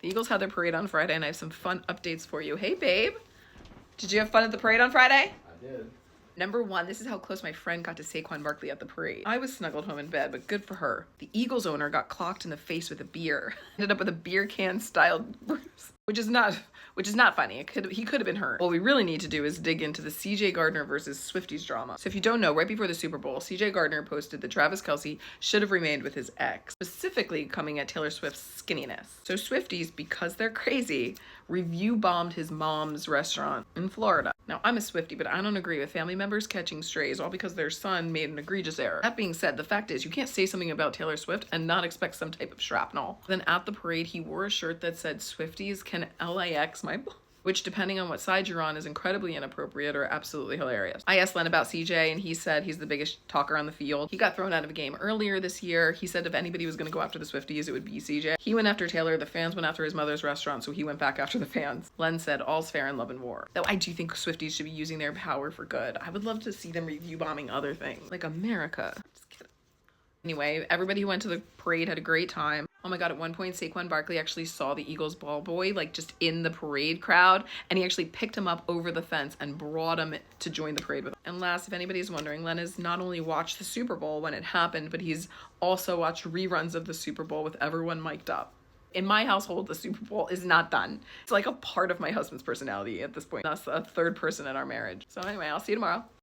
The Eagles had their parade on Friday, and I have some fun updates for you. Hey, babe. Did you have fun at the parade on Friday? I did. Number one, this is how close my friend got to Saquon Barkley at the parade. I was snuggled home in bed, but good for her. The Eagles owner got clocked in the face with a beer. Ended up with a beer can styled bruise, which is not funny. He could have been hurt. What we really need to do is dig into the CJ Gardner versus Swifties drama. So if you don't know, right before the Super Bowl, CJ Gardner posted that Travis Kelce should have remained with his ex, specifically coming at Taylor Swift's skinniness. So Swifties, because they're crazy, review bombed his mom's restaurant in Florida. Now, I'm a Swiftie, but I don't agree with family members catching strays all because their son made an egregious error. That being said, the fact is you can't say something about Taylor Swift and not expect some type of shrapnel. Then at the parade, he wore a shirt that said Swifties can LAX my which, depending on what side you're on, is incredibly inappropriate or absolutely hilarious. I asked Len about CJ, and he said he's the biggest talker on the field. He got thrown out of a game earlier this year. He said if anybody was going to go after the Swifties, it would be CJ. He went after Taylor. The fans went after his mother's restaurant, so he went back after the fans. Len said all's fair in love and war. Though I do think Swifties should be using their power for good. I would love to see them review bombing other things, like America. Just kidding. Anyway, everybody who went to the parade had a great time. Oh my God, at one point, Saquon Barkley actually saw the Eagles ball boy, like just in the parade crowd, and he actually picked him up over the fence and brought him to join the parade with him. And last, if anybody's wondering, Len has not only watched the Super Bowl when it happened, but he's also watched reruns of the Super Bowl with everyone mic'd up. In my household, the Super Bowl is not done. It's like a part of my husband's personality at this point. That's a third person in our marriage. So anyway, I'll see you tomorrow.